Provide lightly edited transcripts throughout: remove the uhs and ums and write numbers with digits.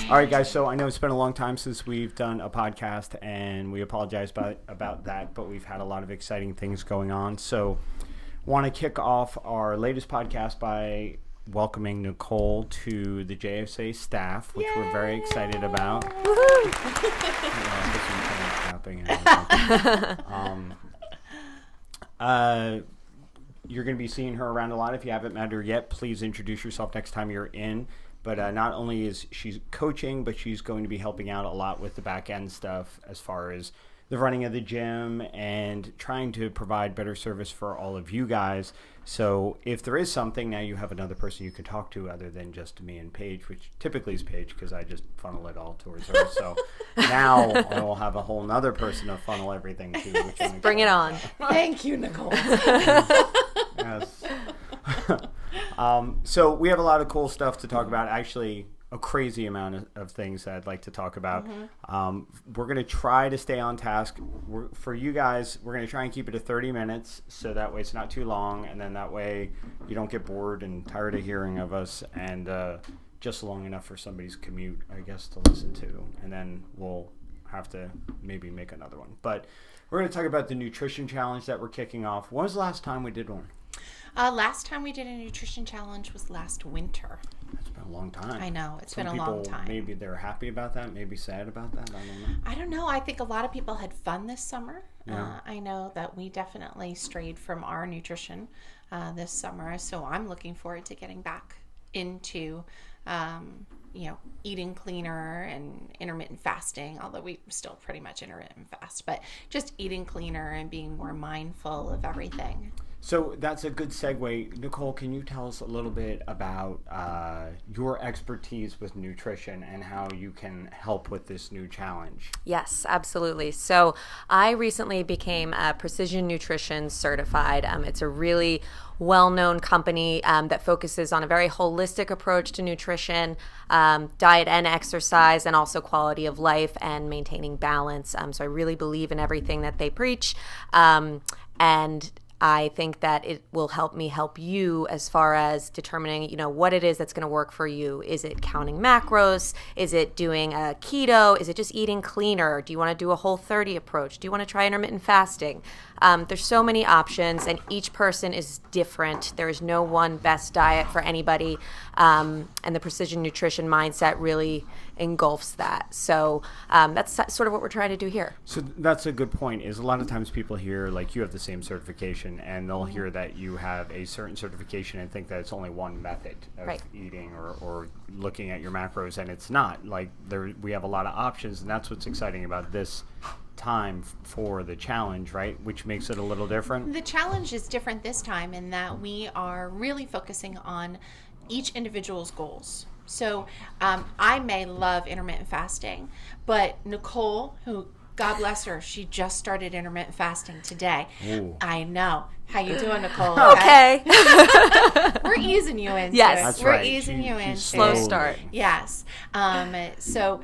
All right, guys. So I know it's been a long time since we've done a podcast, and we apologize about that, but we've had a lot of exciting things going on. So want to kick off our latest podcast by welcoming Nicole to the JSA staff, which we're very excited about. You're going to be seeing her around a lot. If you haven't met her yet, please introduce yourself next time you're in. But not only is she coaching, but she's going to be helping out a lot with the back end stuff as far as the running of the gym and trying to provide better service for all of you guys. So if there is something, now you have another person you can talk to other than just me and Paige, which typically is Paige because I just funnel it all towards her. So now I will have a whole nother person to funnel everything to. Which Bring it on. Thank you, Nicole. Yes. So we have a lot of cool stuff to talk about. Actually, a crazy amount of things that I'd like to talk about. We're going to try to stay on task. For you guys, we're going to try and keep it to 30 minutes so that way it's not too long, and then that way you don't get bored and tired of hearing of us, and just long enough for somebody's commute, I guess, to listen to. And then we'll have to maybe make another one. But we're going to talk about the nutrition challenge that we're kicking off. When was the last time we did one? Last time we did a nutrition challenge was last winter. It's been a long time. I know. It's been a long time. Maybe they're happy about that, maybe sad about that. I don't know. I don't know. I think a lot of people had fun this summer. Yeah. I know that we definitely strayed from our nutrition this summer. So I'm looking forward to getting back into, eating cleaner and intermittent fasting, although we still pretty much intermittent fast, but just eating cleaner and being more mindful of everything. So that's a good segue. Nicole, can you tell us a little bit about your expertise with nutrition and how you can help with this new challenge? Yes, absolutely. So I recently became Precision Nutrition certified. It's a really well-known company that focuses on a very holistic approach to nutrition, diet and exercise, and also quality of life and maintaining balance. So I really believe in everything that they preach. And I think that it will help me help you as far as determining, what it is that's going to work for you. Is it counting macros? Is it doing a keto? Is it just eating cleaner? Do you want to do a Whole30 approach? Do you want to try intermittent fasting? There's so many options, and each person is different. There is no one best diet for anybody, and the precision nutrition mindset really engulfs that. So that's sort of what we're trying to do here. So that's a good point, is a lot of times people hear, like, you have the same certification, and they'll hear that you have a certain certification and think that it's only one method of eating or looking at your macros, and it's not. Like, we have a lot of options, and that's what's exciting about this time for the challenge, right? Which makes it a little different. The challenge is different this time in that we are really focusing on each individual's goals. So I may love intermittent fasting, but Nicole, who, God bless her, she just started intermittent fasting today. Ooh. I know. How you doing, Nicole? Okay. We're easing you into Yes. it. That's We're right. easing you into Slow it. start. Yes. So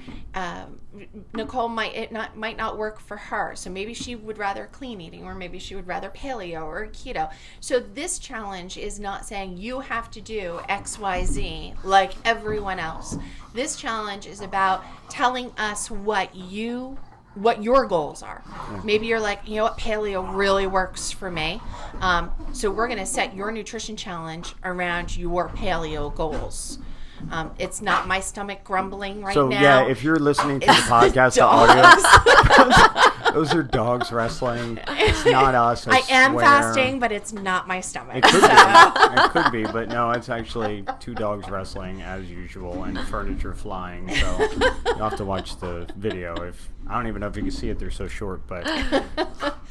Nicole might not work for her. So maybe she would rather clean eating, or maybe she would rather paleo or keto. So this challenge is not saying you have to do X, Y, Z like everyone else. This challenge is about telling us what your goals are. Maybe you're like, what, paleo really works for me. So we're going to set your nutrition challenge around your paleo goals. It's not my stomach grumbling right now. So yeah, if you're listening to the podcast, the audio, those are dogs wrestling. It's not us. I am swear. fasting, but it's not my stomach. It could be. It could be, but no, it's actually two dogs wrestling as usual and furniture flying. So you'll have to watch the video. I don't even know if you can see it. They're so short, but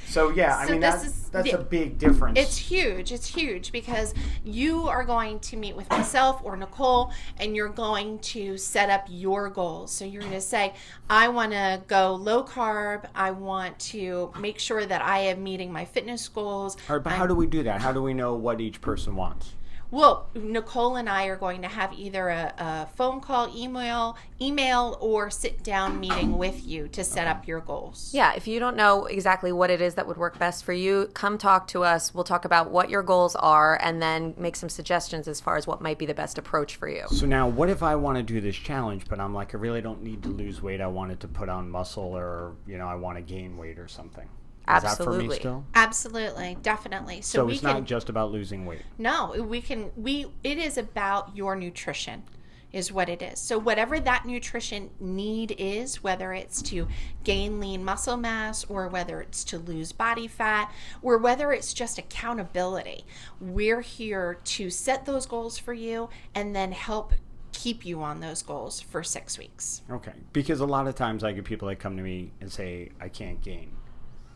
so yeah. I mean, that's a big difference. It's huge. It's huge because you are going to meet with myself or Nicole, and you're going to set up your goals. So you're going to say, I want to go low carb. I want to make sure that I am meeting my fitness goals. All right, but how do we do that? How do we know what each person wants? Well, Nicole and I are going to have either a phone call, email, or sit down meeting with you to set up your goals. Yeah, if you don't know exactly what it is that would work best for you, come talk to us. We'll talk about what your goals are and then make some suggestions as far as what might be the best approach for you. So now, what if I want to do this challenge, but I'm like, I really don't need to lose weight. I wanted to put on muscle, or I want to gain weight or something. Is that for me still? Absolutely, definitely. So it's not just about losing weight. No, it is about your nutrition is what it is. So whatever that nutrition need is, whether it's to gain lean muscle mass or whether it's to lose body fat or whether it's just accountability, we're here to set those goals for you and then help keep you on those goals for 6 weeks. Okay. Because a lot of times I get people that come to me and say, I can't gain.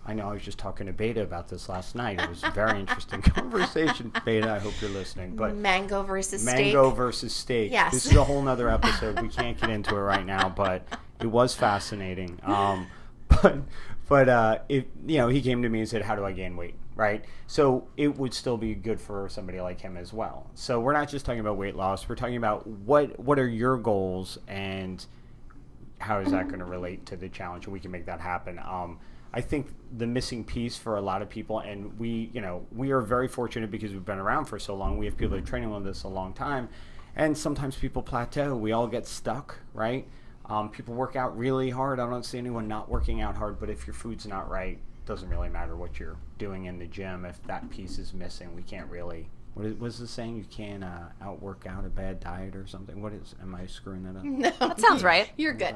I know I was just talking to Beta about this last night. It was a very interesting conversation. Beta, I hope you're listening. But mango versus steak. Yes. This is a whole nother episode. We can't get into it right now, but it was fascinating. He came to me and said, how do I gain weight, right? So it would still be good for somebody like him as well. So we're not just talking about weight loss. We're talking about what are your goals and how is that going to relate to the challenge, and we can make that happen. I think the missing piece for a lot of people, and we are very fortunate because we've been around for so long. We have people that are training with us a long time, and sometimes people plateau. We all get stuck, right? People work out really hard. I don't see anyone not working out hard, but if your food's not right, it doesn't really matter what you're doing in the gym. If that piece is missing, we can't really. What was the saying? You can't outwork out a bad diet or something. Am I screwing that up? No. That sounds right. You're good.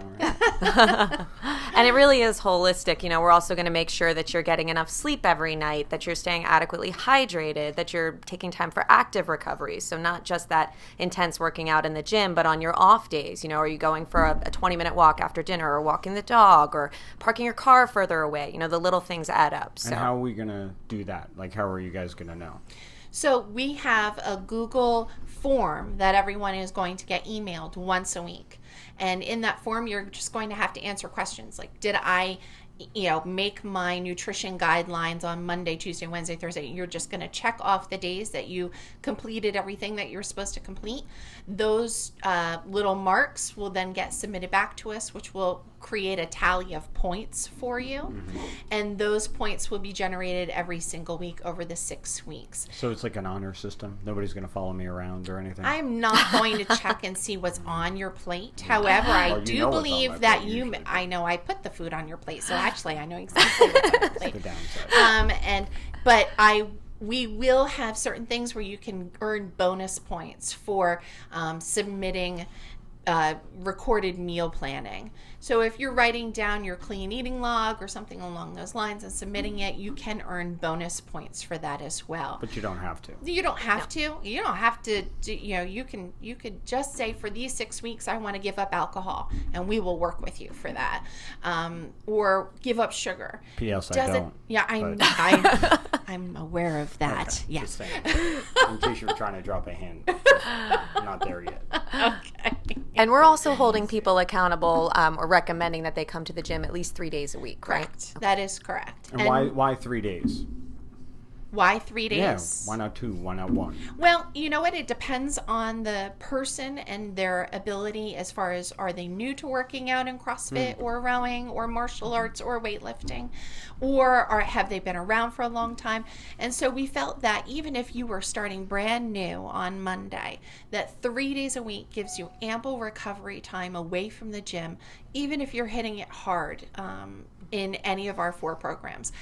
And it really is holistic. We're also going to make sure that you're getting enough sleep every night, that you're staying adequately hydrated, that you're taking time for active recovery. So not just that intense working out in the gym, but on your off days. Are you going for a 20-minute walk after dinner, or walking the dog, or parking your car further away? The little things add up. So. And how are we going to do that? Like, how are you guys going to know? So we have a Google form that everyone is going to get emailed once a week. And in that form, you're just going to have to answer questions like, did I make my nutrition guidelines on Monday, Tuesday, Wednesday, Thursday? You're just going to check off the days that you completed everything that you're supposed to complete. Those little marks will then get submitted back to us, which will create a tally of points for you. Mm-hmm. And those points will be generated every single week over the 6 weeks. So it's like an honor system? Nobody's going to follow me around or anything? I'm not going to check and see what's on your plate. However, I do believe that I know I put the food on your plate, so actually I know exactly what's on your plate. The downside. We will have certain things where you can earn bonus points for submitting recorded meal planning. So if you're writing down your clean eating log or something along those lines and submitting it, you can earn bonus points for that as well. But you don't have to. You don't have to. You don't have to. You could just say, for these 6 weeks, I want to give up alcohol, and we will work with you for that. Or give up sugar. P.S. I don't. Yeah, I'm aware of that. Okay, yes. Just saying. In case you were trying to drop a hint. I'm not there yet. Okay. And we're also holding people accountable, or recommending that they come to the gym at least 3 days a week, correct. Right? That is correct. And why 3 days? Why 3 days? Yeah, why not 2? Why not 1? Well, you know what? It depends on the person and their ability as far as, are they new to working out in CrossFit or rowing or martial arts or weightlifting, or have they been around for a long time? And so we felt that even if you were starting brand new on Monday, that 3 days a week gives you ample recovery time away from the gym, even if you're hitting it hard in any of our 4 programs.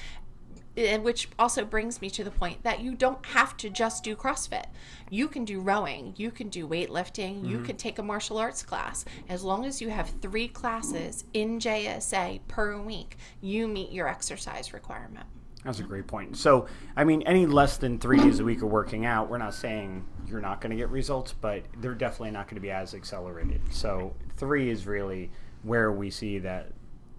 And which also brings me to the point that you don't have to just do CrossFit. You can do rowing, you can do weightlifting, you can take a martial arts class. As long as you have 3 classes in JSA per week, you meet your exercise requirement. That's a great point. So, any less than 3 days a week of working out, we're not saying you're not going to get results, but they're definitely not going to be as accelerated. So 3 is really where we see that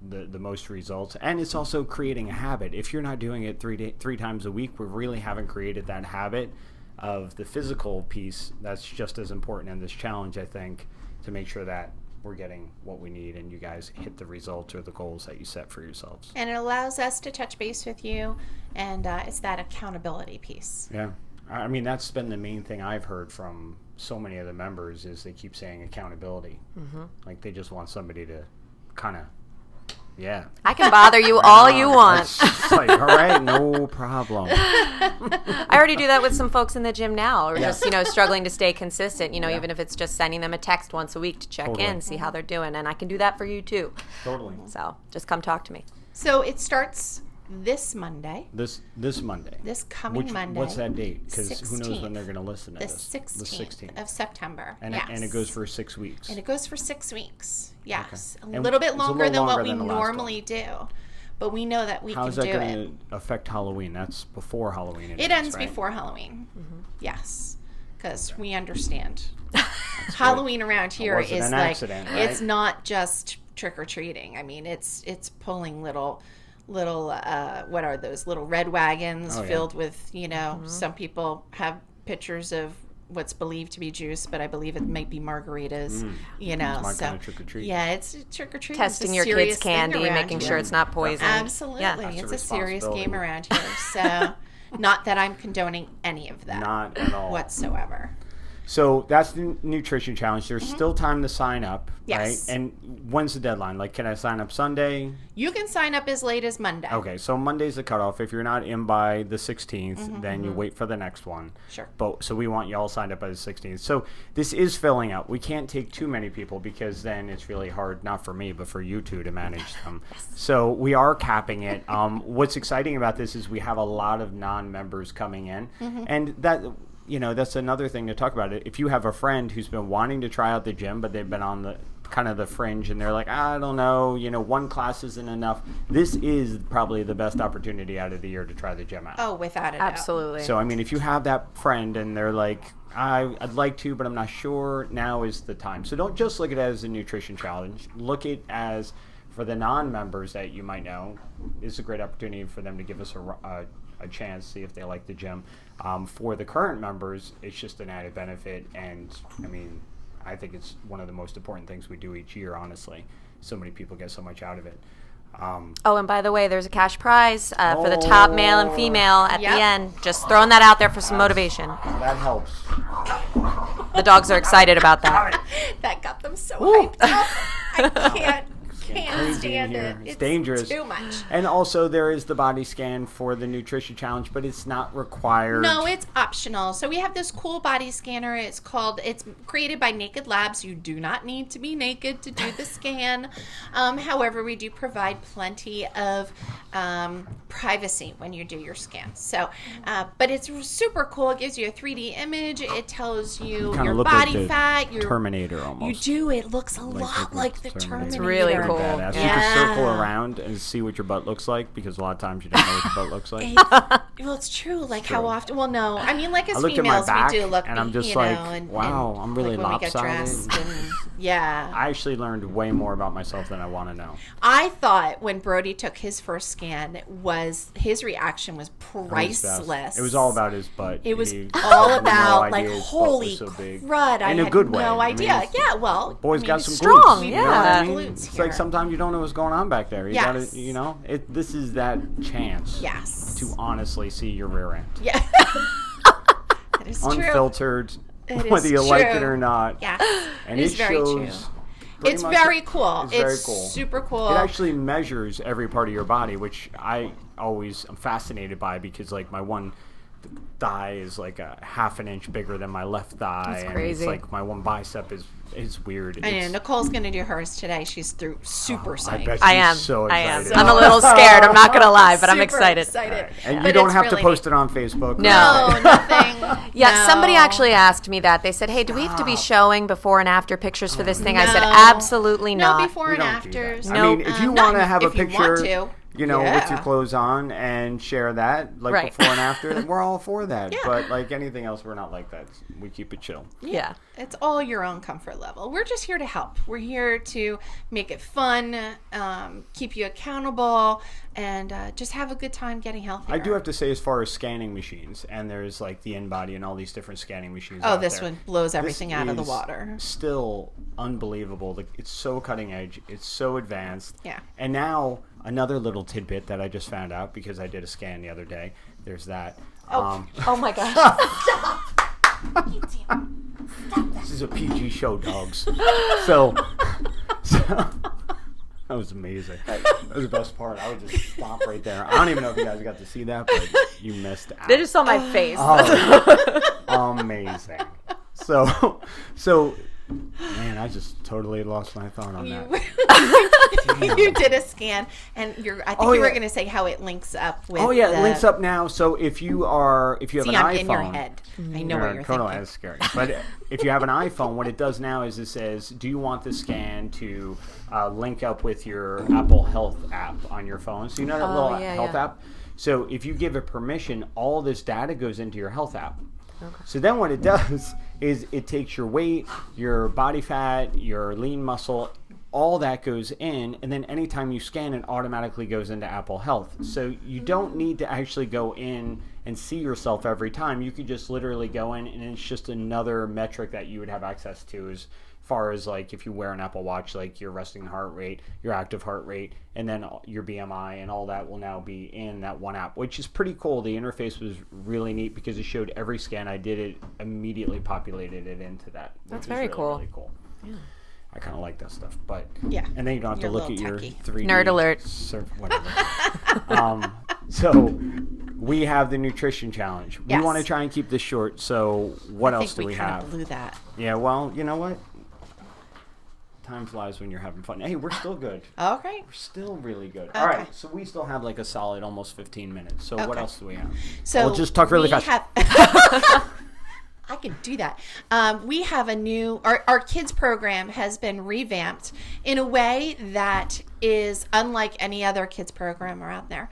the most results, and it's also creating a habit. If you're not doing it 3 times a week, we really haven't created that habit of the physical piece. That's just as important in this challenge, I think, to make sure that we're getting what we need and you guys hit the results or the goals that you set for yourselves. And it allows us to touch base with you, and it's that accountability piece. Yeah. I mean, that's been the main thing I've heard from so many of the members is they keep saying accountability. Like they just want somebody to kind of, I can bother you all you want. It's like, all right, no problem. I already do that with some folks in the gym now, or just struggling to stay consistent. Even if it's just sending them a text once a week to check in, see how they're doing, and I can do that for you too. Totally. So just come talk to me. So it starts this Monday. This Monday. This coming Monday. What's that date? Because who knows 16th. when they're going to listen to The this. 16th of September. And, yes. and it goes for 6 weeks. And it goes for 6 weeks. Yes. Okay. A little bit it's a longer little than what longer we than the last normally do. But we know that we How's can that do going it. to affect Halloween? That's before Halloween. It ends right? before Halloween. Yes. Because we understand. Halloween around here wasn't is an like, accident, right? it's not just trick-or-treating. I mean, it's pulling little what are those little red wagons filled with some people have pictures of what's believed to be juice, but I believe it might be margaritas. It's my kind of trick or treat. Yeah, it's trick or treat. Testing your kids' candy, making sure it's not poison. Absolutely, Yeah. it's a serious game around here. So, not that I'm condoning any of that. Not at all whatsoever. So that's the nutrition challenge. There's still time to sign up, Yes. right? And when's the deadline? Like, can I sign up Sunday? You can sign up as late as Monday. Okay, so Monday's the cutoff. If you're not in by the 16th, then you wait for the next one. Sure. So we want you all signed up by the 16th. So this is filling up. We can't take too many people because then it's really hard, not for me, but for you two to manage them. So we are capping it. What's exciting about this is we have a lot of non-members coming in. And that... that's another thing to talk about. If you have a friend who's been wanting to try out the gym, but they've been on the kind of the fringe and they're like, I don't know, one class isn't enough. This is probably the best opportunity out of the year to try the gym out. Oh, without a doubt. Absolutely. So, I mean, if you have that friend and they're like, I'd like to, but I'm not sure, now is the time. So don't just look at it as a nutrition challenge. Look at it as, for the non-members that you might know, it's a great opportunity for them to give us a chance, see if they like the gym. For the current members, it's just an added benefit, and I mean, I think it's one of the most important things we do each year, honestly. So many people get so much out of it. And by the way, there's a cash prize for the top male and female at Yep. the end. Just throwing that out there for some motivation. That helps. The dogs are excited about that. That got them so hyped up. I can't Crazy in stand here. it. It's dangerous. Too much. And also there is the body scan for the nutrition challenge, but it's not required. No, it's optional. So we have this cool body scanner. It's created by Naked Labs. You do not need to be naked to do the scan. However, we do provide plenty of privacy when you do your scan. So, but it's super cool. It gives you a 3D image. It tells you Kinda your look body like the fat. Your Terminator You almost. do. It looks a lot like the Terminator. It's really cool. Badass. You Yeah. can circle around and see what your butt looks like, because a lot of times you don't know what your butt looks like. Well, it's true. Like true. how often? Well, no. I mean, like as I looked at my females, back we do look, and I'm just you like, know, and, wow, and, I'm really like when we get lopsided. dressed and, yeah. I actually learned way more about myself than I want to know. I thought when Brody took his first scan, his reaction was priceless. It was all about his butt. It was He all had no about idea like, his butt was holy so big. crud! I In a had good way. no I mean, idea. it's- Yeah, well, Boys got it's some strong, glutes, you know what yeah. I mean? Glutes It's here. like sometimes you don't know what's going on back there. You Yes. gotta, this is that chance Yes. to honestly see your rear end. Yeah. That is true. Unfiltered, It whether is you like it true. or not. Yeah. And It is very shows true. pretty It's much- very cool. It's very It's cool. super cool. It actually measures every part of your body, which I always am fascinated by, because like my one thigh is like a half an inch bigger than my left thigh. That's and crazy. it's like my one bicep is weird. I know It's- Nicole's gonna do hers today. She's super I psyched. bet I she's am. so I am. excited. I'm a little scared. I'm not gonna lie, but I'm excited. And But you don't it's have to really post neat. it on Facebook. No. right? No, nothing. Yeah, No. somebody actually asked me that. They said, "Hey, do we have to be showing before and after pictures for this thing?" I said, No. "Absolutely No not." before We and don't do that. afters. I Nope. mean, if you Not want to have a if you picture, want to. with Yeah. your clothes on and share that, like Right. before and after, then we're all for that. Yeah. But like anything else, we're not like that. We keep it chill. Yeah. It's all your own comfort level. We're just here to help. We're here to make it fun, keep you accountable, and just have a good time getting healthier. I do have to say, as far as scanning machines, and there's like the InBody and all these different scanning machines. Oh, out this there. one blows This everything out of the is water. Still unbelievable. Like, it's so cutting edge. It's so advanced. Yeah. And now another little tidbit that I just found out, because I did a scan the other day. There's that. Oh my gosh. This is a PG show, dogs. So that was amazing. That was the best part. I would just stop right there. I don't even know if you guys got to see that, but you missed out. They just saw my face. Amazing. So, man, I just totally lost my thought on that. You did a scan, and I think you were going to say how it links up with. Oh yeah, it links up now. So if you have an iPhone, I'm in your head. I know what you're thinking. That's scary. But if you have an iPhone, what it does now is it says, "Do you want the scan to link up with your Apple Health app on your phone?" So you know that little health app. So if you give it permission, all this data goes into your health app. Okay. So then what it does is it takes your weight, your body fat, your lean muscle, all that goes in, and then anytime you scan, it automatically goes into Apple Health. So you don't need to actually go in and see yourself every time. You could just literally go in, and it's just another metric that you would have access to as far as like if you wear an Apple Watch, like your resting heart rate, your active heart rate, and then your BMI, and all that will now be in that one app, which is pretty cool. The interface was really neat because it showed every scan I did, it immediately populated it into that. That's very cool. Really cool. Yeah. I kind of like that stuff, but yeah, and then you don't have to look at your 3D nerd alert. Whatever. So we have the nutrition challenge. Yes. We want to try and keep this short. So what else do we have? I think we kind of blew that. Yeah. Well, you know what? Time flies when you're having fun. Hey, we're still good. Okay. We're still really good. Okay. All right. So we still have like a solid almost 15 minutes. So what else do we have? So we'll just talk really fast. I could do that. We have a new, our kids program has been revamped in a way that is unlike any other kids program around there.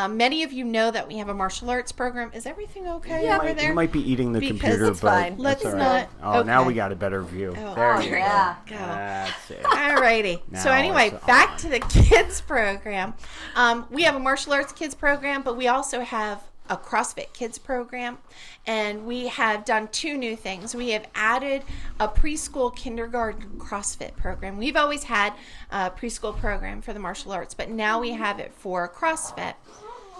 Many of you know that we have a martial arts program. Is everything okay over there? You might be eating the computer, it's but fine. Let's all not. right. Oh, now we got a better view. There you yeah. go. That's it. Alrighty. So anyway, back to the kids program. We have a martial arts kids program, but we also have a CrossFit kids program, and we have done two new things. We have added a preschool kindergarten CrossFit program. We've always had a preschool program for the martial arts, but now we have it for CrossFit.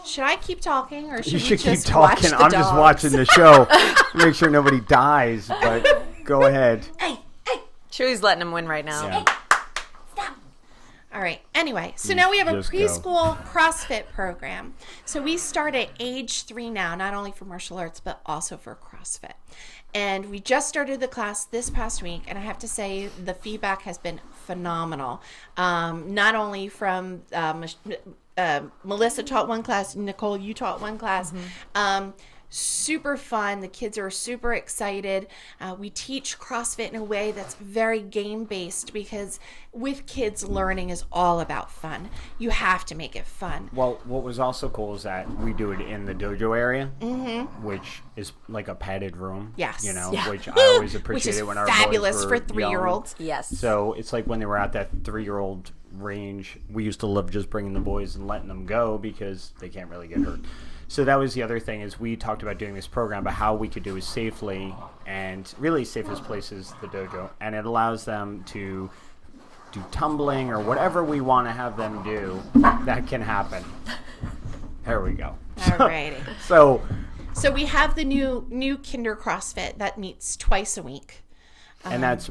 Should I keep talking, or should we just keep talking. I'm just watching the show. Make sure nobody dies, but go ahead. Hey. Chewy's letting him win right now. Yeah. All right. Anyway, so now we have a Just preschool CrossFit program. So we start at age 3 now, not only for martial arts, but also for CrossFit. And we just started the class this past week, and I have to say the feedback has been phenomenal. Not only from Melissa taught one class, Nicole, you taught one class. Mm-hmm. Super fun. The kids are super excited. We teach CrossFit in a way that's very game-based, because with kids, learning is all about fun. You have to make it fun. Well, what was also cool is that we do it in the dojo area, which is like a padded room. Yes. You know, Yeah. which I always appreciated which is when our boys fabulous were for 3-year-olds. young. Yes. So it's like when they were at that 3-year-old range, we used to love just bringing the boys and letting them go because they can't really get hurt. So that was the other thing, is we talked about doing this program, but how we could do it safely, and really safest place is the dojo. And it allows them to do tumbling or whatever we want to have them do. That can happen. There we go. Alrighty. So we have the new Kinder CrossFit that meets twice a week. And that's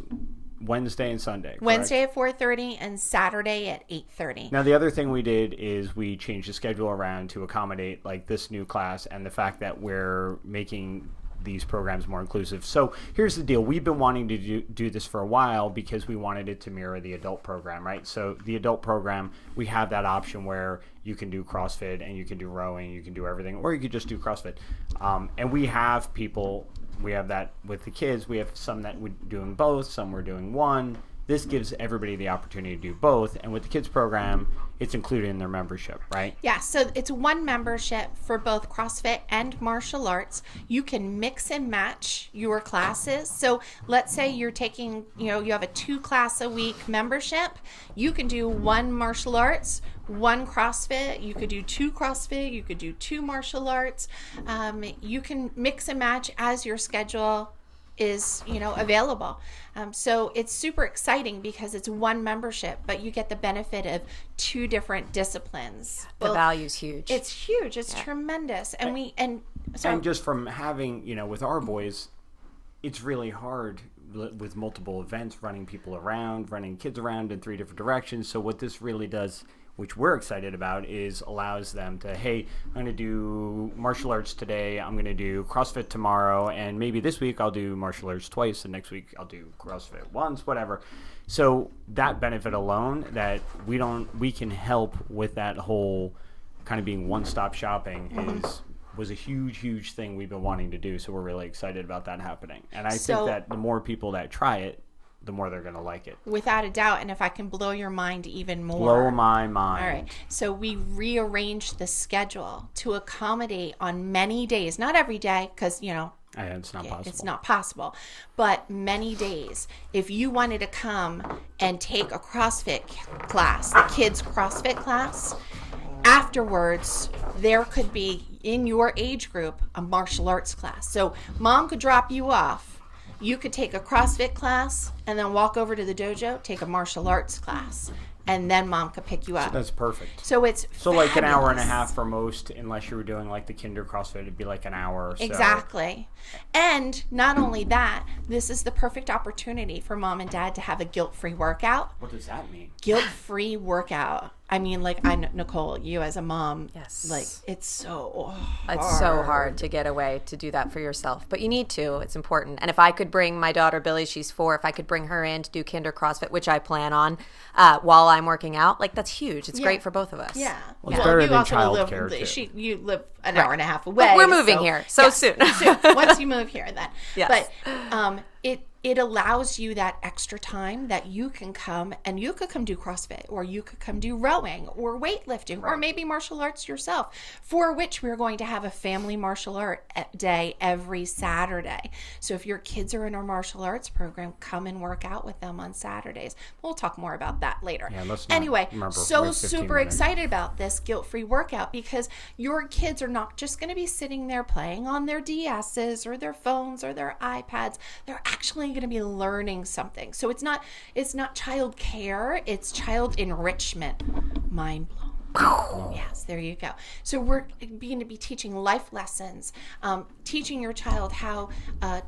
Wednesday and Sunday. Correct? Wednesday at 4:30 and Saturday at 8:30. Now, the other thing we did is we changed the schedule around to accommodate like this new class and the fact that we're making these programs more inclusive. So here's the deal. We've been wanting to do this for a while because we wanted it to mirror the adult program, right? So the adult program, we have that option where you can do CrossFit and you can do rowing, you can do everything, or you could just do CrossFit. And we have people... We have that with the kids. We have some that we're doing both, some we're doing one. This gives everybody the opportunity to do both. And with the kids program, it's included in their membership, right? Yeah, so it's one membership for both CrossFit and martial arts. You can mix and match your classes. So let's say you're taking, you have a 2-class-a-week membership. You can do one martial arts, one CrossFit. You could do 2 CrossFit. You could do 2 martial arts. You can mix and match as your schedule is, available. So it's super exciting because it's one membership, but you get the benefit of 2 different disciplines. The value's huge. It's huge. It's tremendous. And just from having, with our boys, it's really hard with multiple events, running people around, running kids around in 3 different directions. So what this really does, which we're excited about, is allows them to, hey, I'm going to do martial arts today, I'm going to do CrossFit tomorrow, and maybe this week I'll do martial arts twice, and next week I'll do CrossFit once, whatever. So that benefit alone, that we can help with that whole kind of being one-stop shopping was a huge thing we've been wanting to do. So we're really excited about that happening. And I think that the more people that try it, the more they're going to like it. Without a doubt. And if I can blow your mind even more. Blow my mind. All right. So we rearranged the schedule to accommodate on many days, not every day, because, it's not possible. It's not possible. But many days. If you wanted to come and take a CrossFit class, the kids' CrossFit class, afterwards, there could be, in your age group, a martial arts class. So mom could drop you off. You could take a CrossFit class and then walk over to the dojo, take a martial arts class, and then mom could pick you up. That's perfect. So it's like an hour and a half for most, unless you were doing like the kinder CrossFit, it'd be like an hour or so. Exactly. And not only that, this is the perfect opportunity for mom and dad to have a guilt-free workout. What does that mean? Guilt-free workout. I mean, like, Nicole, you as a mom, yes, like, it's so hard. It's so hard to get away to do that for yourself, but you need to. It's important. And if I could bring my daughter Billy, she's 4, if I could bring her in to do kinder CrossFit, which I plan on, while I'm working out, like, that's huge. It's great for both of us. Yeah. Well, it's better than childcare, too. You live an hour and a half away. But we're moving here soon. Once you move here, then. Yes. But it allows you that extra time that you can come, and you could come do CrossFit, or you could come do rowing or weightlifting, or maybe martial arts yourself, for which we're going to have a family martial art day every Saturday. So if your kids are in our martial arts program, come and work out with them on Saturdays. We'll talk more about that later. Yeah, let's not anyway, so super minutes. Excited about this guilt-free workout, because your kids are not just going to be sitting there playing on their DSs or their phones or their iPads. They're actually going to be learning something. So it's not child care, it's child enrichment. Mind blown. Yes, there you go. So we're going to be teaching life lessons, teaching your child how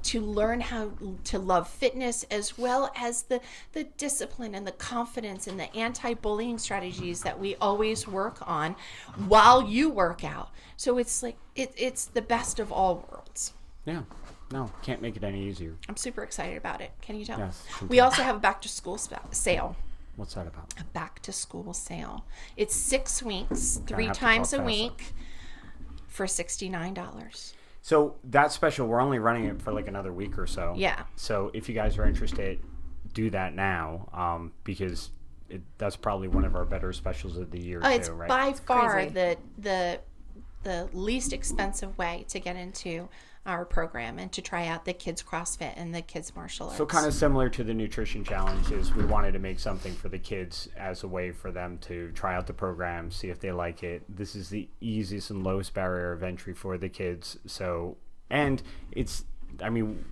to learn how to love fitness, as well as the discipline and the confidence and the anti-bullying strategies that we always work on while you work out. So it's like it's the best of all worlds. Yeah. No, can't make it any easier. I'm super excited about it. Can you tell? Yes. We also have a back to school sale. What's that about? A back to school sale. It's 6 weeks, 3 times a week for $69. So that's special. We're only running it for like another week or so. Yeah. So if you guys are interested, do that now, because that's probably one of our better specials of the year too, it's right? by far crazy. the least expensive way to get into our program and to try out the kids CrossFit and the kids martial arts. So kind of similar to the nutrition challenges, we wanted to make something for the kids as a way for them to try out the program, see if they like it. This is the easiest and lowest barrier of entry for the kids. So, and it's, I mean,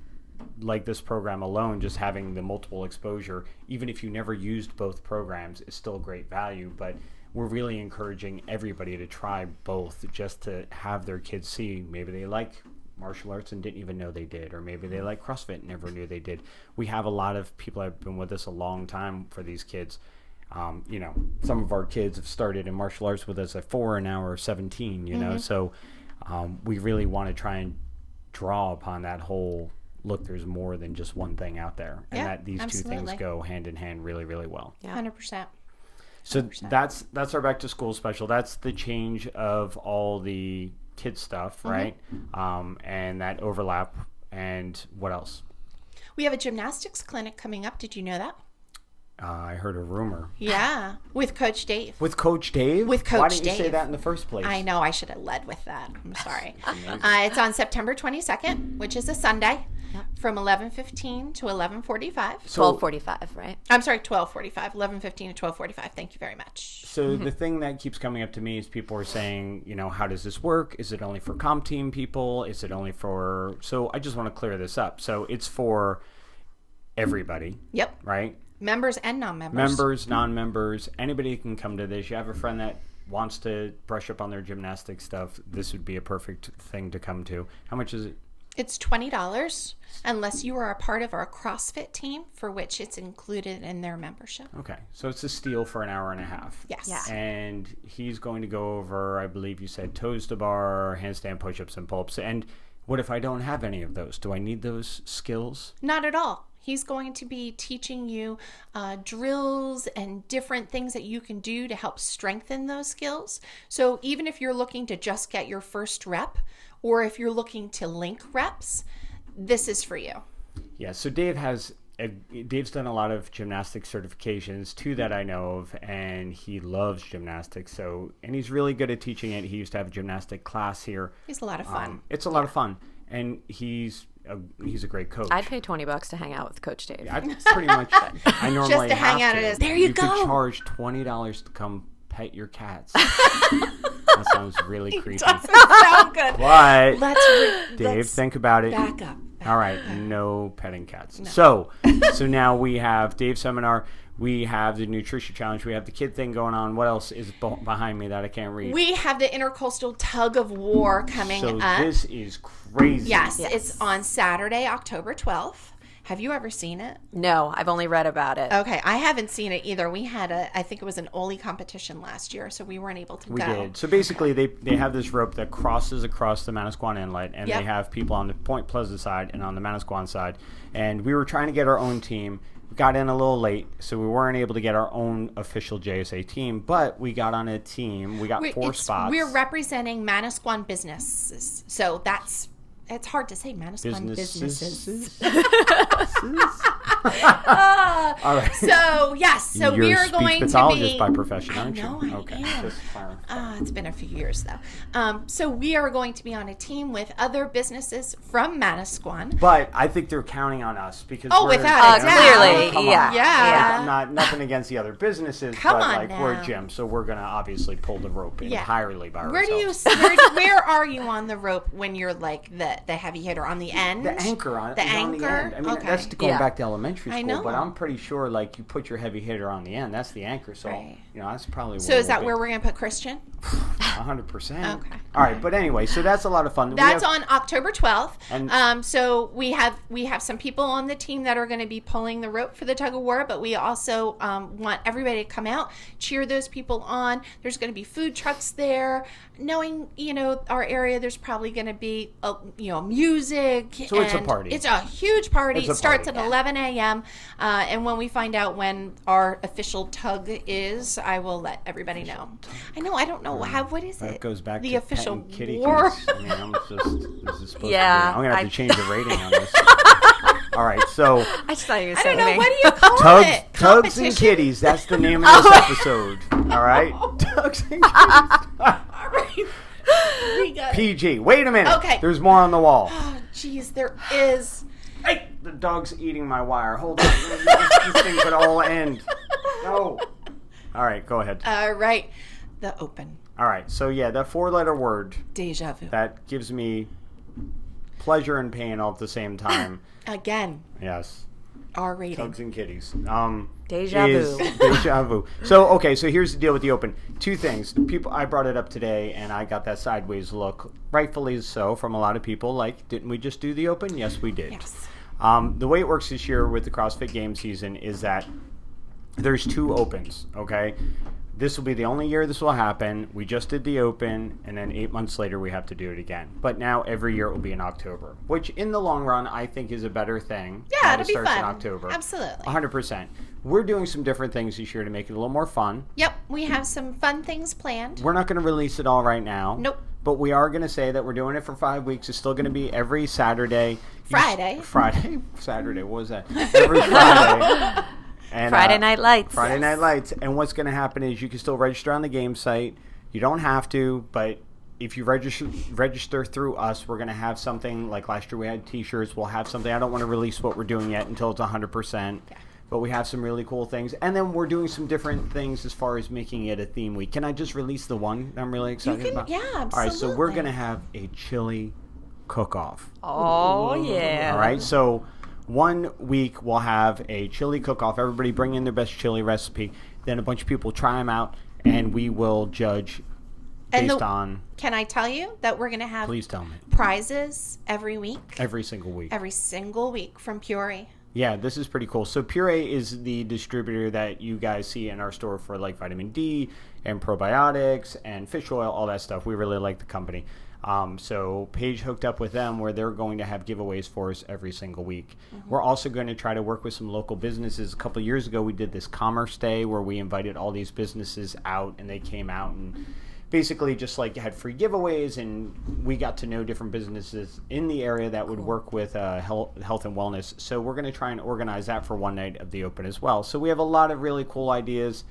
like this program alone, just having the multiple exposure, even if you never used both programs, is still great value. But we're really encouraging everybody to try both, just to have their kids see maybe they like martial arts and didn't even know they did, or maybe they like CrossFit and never knew they did. We have a lot of people that have been with us a long time for these kids. Some of our kids have started in martial arts with us at 4 and now are 17, know, so we really want to try and draw upon that whole look, there's more than just one thing out there, and that these absolutely. 2 things go hand in hand really, really well. Yeah. 100%. So that's our back to school special. That's the change of all the kid stuff, right? And that overlap. And what else? We have a gymnastics clinic coming up. Did you know that? I heard a rumor. Yeah, with Coach Dave. With Coach Dave? With Coach Why didn't you Dave. say that in the first place? I know, I should have led with that. I'm sorry. It's on September 22nd, which is a Sunday. from 11:15 to 11:45. So- 12:45, right? I'm sorry, 12:45. 11:15 to 12:45. Thank you very much. So the thing that keeps coming up to me is people are saying, how does this work? Is it only for comp team people? Is it only for... So I just want to clear this up. So it's for everybody, Yep. right? Members and non-members. Members, non-members, anybody can come to this. You have a friend that wants to brush up on their gymnastics stuff, this would be a perfect thing to come to. How much is it? It's $20 unless you are a part of our CrossFit team, for which it's included in their membership. Okay, so it's a steal for an hour and a half. Yes. Yeah. And he's going to go over, I believe you said, toes to bar, handstand push-ups, and pull-ups. And what if I don't have any of those? Do I need those skills? Not at all. He's going to be teaching you drills and different things that you can do to help strengthen those skills. So even if you're looking to just get your first rep, or if you're looking to link reps, this is for you. Yeah, so Dave's done a lot of gymnastics certifications, 2 that I know of, and he loves gymnastics. And he's really good at teaching it. He used to have a gymnastic class here. It's a lot of fun. It's a lot of fun, and he's a great coach. I'd pay $20 to hang out with Coach Dave. That's pretty much. I normally Just to hang have out to. at his. There you You could go. charge $20 to come pet your cats. That sounds really creepy. Doesn't sound good. But Let's Dave, let's think about it. back up. All right, no petting cats. So now we have Dave's seminar. We have the nutrition challenge. We have the kid thing going on. What else is behind me that I can't read? We have the Intercoastal Tug of War coming So up. this is crazy. Yes, it's on Saturday, October 12th. Have you ever seen it? No, I've only read about it. Okay, I haven't seen it either. We had I think it was an Oli competition last year, so we weren't able to We go. did. So basically, they have this rope that crosses across the Manasquan Inlet, and Yep. they have people on the Point Pleasant side and on the Manasquan side. And we were trying to get our own team. We got in a little late, so we weren't able to get our own official JSA team, but we got on a team. We got 4 spots. We're representing Manasquan businesses, so it's hard to say Manasquan businesses. All right. So yes, so You're we a are going speech to pathologist be. by profession, aren't I know you? I Okay. am. Just fine. It's been a few years though. So we are going to be on a team with other businesses from Manasquan. But I think they're counting on us because Oh, we're, without a doubt. Clearly, come yeah. on. Yeah. Like, nothing against the other businesses, Come but on like we're a now. gym, so we're gonna obviously pull the rope Yeah. entirely by Where ourselves. do you where are you on the rope when you're like the heavy hitter on the end? The anchor on The is on the anchor? end. I mean, Okay. that's going Yeah. back to elementary I school, know. but I'm pretty sure like you put your heavy hitter on the end. That's the anchor. So Right. that's probably. So is that where we're going to put Christian? 100%. Okay. All right, but anyway, so that's a lot of fun. That's on October 12th. And- So we have some people on the team that are going to be pulling the rope for the tug of war, but we also want everybody to come out, cheer those people on. There's going to be food trucks there. Knowing our area, there's probably going to be music. So it's a and party. It's a huge party. It's a It starts party. at 11 a.m. And when we find out when our official tug is, I will let everybody know. I know. I don't know what is That it? goes back the to official petting kitty war. cats. I mean, this is supposed Yeah, to be. I'm gonna have to change the rating on this. All right, so I just thought you were I saying don't know. me. What do you call Tugs, it? Tugs and Competition? Kitties. That's the name of this episode. All right, Tugs and Kitties. All right. We got it. PG. Wait a minute. Okay. There's more on the wall. Oh, jeez, there is. Hey, the dog's eating my wire. Hold on. This thing could all end. No. All right, go ahead. All right. The open. All right, so yeah, that 4-letter word Deja vu. that gives me pleasure and pain all at the same time. Again, Yes. R rating. Tugs and Kitties. Deja is vu. Deja vu. So here's the deal with the open. 2 things. I brought it up today, and I got that sideways look, rightfully so, from a lot of people. Like, didn't we just do the open? Yes, we did. Yes. The way it works this year with the CrossFit Game season is that there's 2 opens. Okay. This will be the only year this will happen. We just did the open, and then 8 months later we have to do it again. But now every year it will be in October, which in the long run I think is a better thing. Yeah, that it'll it be starts fun. in October. Absolutely. 100%. We're doing some different things this year to make it a little more fun. Yep, we have some fun things planned. We're not going to release it all right now. Nope. But we are going to say that we're doing it for 5 weeks. It's still going to be every Saturday. Friday. Saturday. What was that? Every Friday. And, Friday Night Lights. Friday Yes. Night Lights. And what's going to happen is you can still register on the game site. You don't have to, but if you register through us, we're going to have something like last year we had T-shirts. We'll have something. I don't want to release what we're doing yet until it's 100%. Yeah. But we have some really cool things. And then we're doing some different things as far as making it a theme week. Can I just release the one I'm really excited about? Yeah, absolutely. All right, so we're going to have a chili cook-off. Oh, yeah. All right, so 1 week we'll have a chili cook-off. Everybody bring in their best chili recipe. Then a bunch of people try them out, and we will judge based on... Can I tell you that we're going to have... Please tell me. Prizes every week. Every single week. Every single week from Puree. Yeah, this is pretty cool. So Puree is the distributor that you guys see in our store for like vitamin D and probiotics and fish oil, all that stuff. We really like the company. So Paige hooked up with them where they're going to have giveaways for us every single week. Mm-hmm. We're also going to try to work with some local businesses. A couple of years ago, we did this Commerce Day where we invited all these businesses out, and they came out and basically just like had free giveaways, and we got to know different businesses in the area that would work with health and wellness. So we're going to try and organize that for one night of the open as well. So we have a lot of really cool ideas.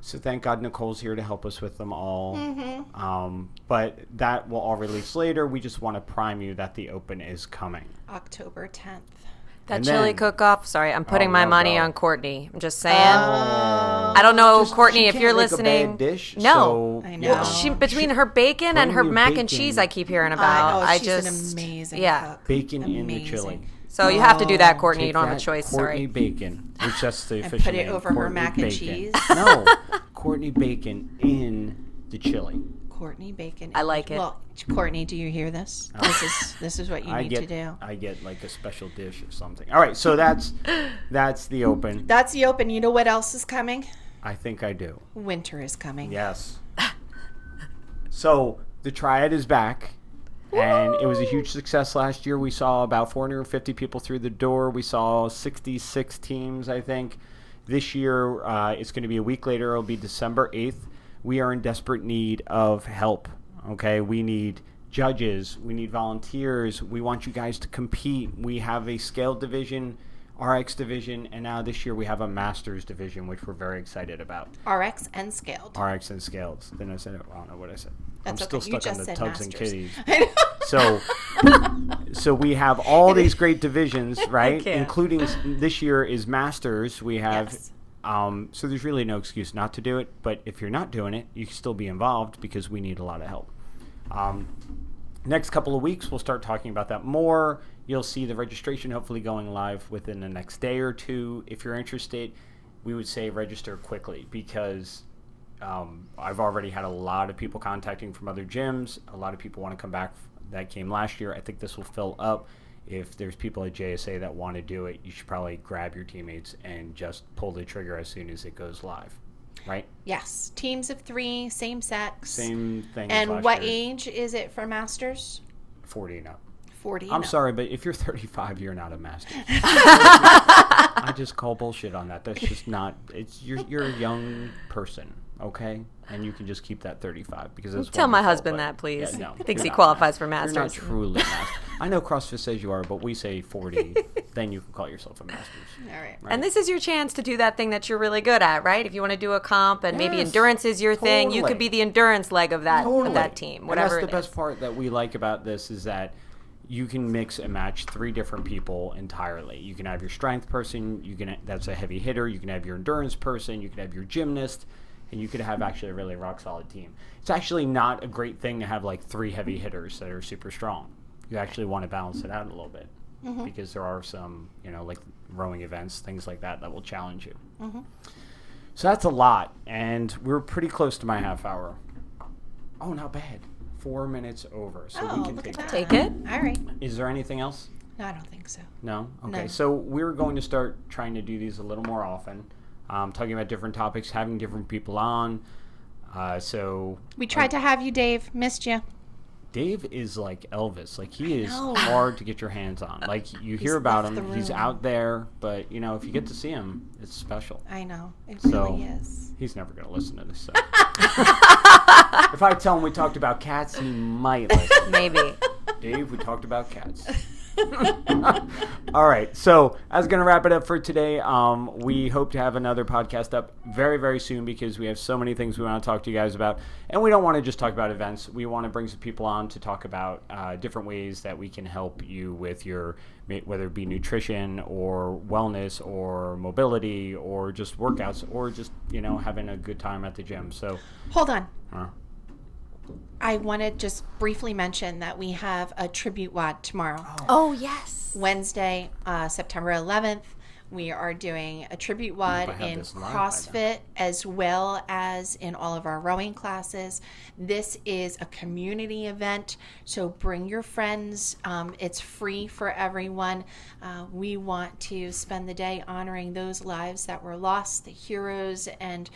So thank God Nicole's here to help us with them all. Mm-hmm. But that will all release later. We just want to prime you that the open is coming. October 10th. That chili cook-off, sorry, I'm putting my money on Courtney. I'm just saying. Oh. I don't know, Just, Courtney, she if can't you're make listening. a bad dish, no. so, I know. Well, between her bacon and her mac and cheese I keep hearing about. She's an amazing cook. Bacon in the chili. So you have to do that, Courtney. You don't have a That choice, Courtney sorry. Bacon, which that's the And official put it name. over her Courtney mac and Bacon. cheese? No, Courtney Bacon in the chili. Courtney Bacon. I like it. Well, Courtney, do you hear this? This is what you need to do. I get like a special dish or something. All right, so that's the open. That's the open. You know what else is coming? I think I do. Winter is coming. Yes. So the Triad is back, and it was a huge success last year. We saw about 450 people through the door. We saw 66 teams, I think. This year, it's going to be a week later. It'll be December 8th. We are in desperate need of help, okay? We need judges. We need volunteers. We want you guys to compete. We have a scaled division, RX division, and now this year we have a Masters division, which we're very excited about. RX and scaled. RX and scaled. Then I said it. I don't know what I said. That's I'm still okay. You stuck on just the said tugs Masters. and kitties. So we have all these great divisions, right? can't. Including this year is Masters. We have... Yes. So there's really no excuse not to do it, but if you're not doing it, you can still be involved because we need a lot of help. Next couple of weeks, we'll start talking about that more. You'll see the registration hopefully going live within the next day or two. If you're interested, we would say register quickly because I've already had a lot of people contacting from other gyms. A lot of people want to come back that came last year. I think this will fill up. If there's people at JSA that want to do it, you should probably grab your teammates and just pull the trigger as soon as it goes live, right? Yes. Teams of 3, same sex. Same thing. And what age is it for Masters? 40 and up. 40 and I'm up. sorry, but if you're 35, you're not a master. I just call bullshit on that. That's just not. It's you're a young person, okay? And you can just keep that 35 because it's Tell my wonderful, husband but- that, please. Yeah, no, He thinks you're he not qualifies for You're not Masters. truly master. I know CrossFit says you are, but we say 40. Then you can call yourself a Masters. All right. And this is your chance to do that thing that you're really good at, right? If you want to do a comp and maybe Yes, endurance is your thing, you totally. could be the endurance leg of that Totally. of that team, And whatever that's the it is. best part that we like about this is that you can mix and match 3 different people entirely. You can have your strength person, that's a heavy hitter, you can have your endurance person, you can have your gymnast, and you could have actually a really rock solid team. It's actually not a great thing to have like 3 heavy hitters that are super strong. You actually want to balance it out a little bit because there are some, like rowing events, things like that will challenge you. So that's a lot, and we're pretty close to my half hour. Oh, not bad. 4 minutes over, so we can look take at that. that. Take it. All right. Is there anything else? No, I don't think so. No? Okay, No. so we're going to start trying to do these a little more often, talking about different topics, having different people on. So We tried to have you, Dave. Missed you. Dave is like Elvis. Like, he is know. hard to get your hands on. Like, you hear about left him, the he's room. out there, but, if you get to see him, it's special. I know. It So- really is. He's never going to listen to this. So. If I tell him we talked about cats, he might listen. Maybe. Dave, we talked about cats. All right. So that's going to wrap it up for today. We hope to have another podcast up very, very soon because we have so many things we want to talk to you guys about. And we don't want to just talk about events. We want to bring some people on to talk about different ways that we can help you with your, whether it be nutrition or wellness or mobility or just workouts or just, having a good time at the gym. So hold on. I want to just briefly mention that we have a tribute WOD tomorrow. Oh, yes. Wednesday, September 11th. We are doing a tribute WOD in CrossFit as well as in all of our rowing classes. This is a community event, so bring your friends. It's free for everyone. We want to spend the day honoring those lives that were lost, the heroes, and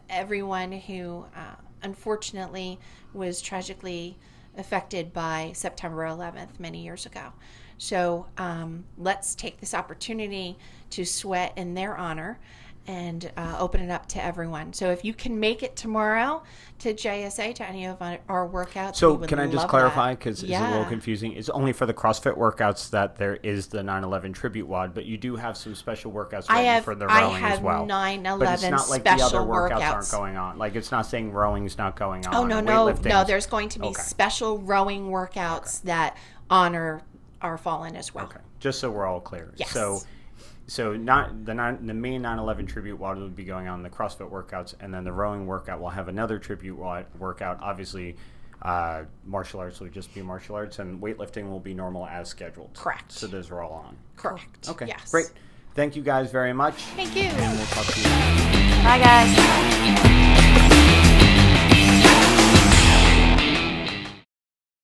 everyone who unfortunately was tragically affected by September 11th many years ago. So let's take this opportunity to sweat in their honor and open it up to everyone. So if you can make it tomorrow to JSA, to any of our workouts. So can I just clarify, because it's a little confusing. It's only for the CrossFit workouts that there is the 9/11 tribute WOD, but you do have some special workouts for the rowing as well. I have 9/11 but it's not like special the other workouts workouts aren't going on. Like it's not saying rowing's not going on. Oh, no. There's going to be special rowing workouts that honor our fallen as well. Okay, just so we're all clear. Yes. So not the main 9/11 tribute WOD will be going on the CrossFit workouts, and then the rowing workout will have another tribute workout. Obviously, martial arts will just be martial arts, and weightlifting will be normal as scheduled. Correct. So those are all on. Correct. Okay. Yes. Great. Thank you guys very much. Thank you. And we'll talk to you. Bye, guys.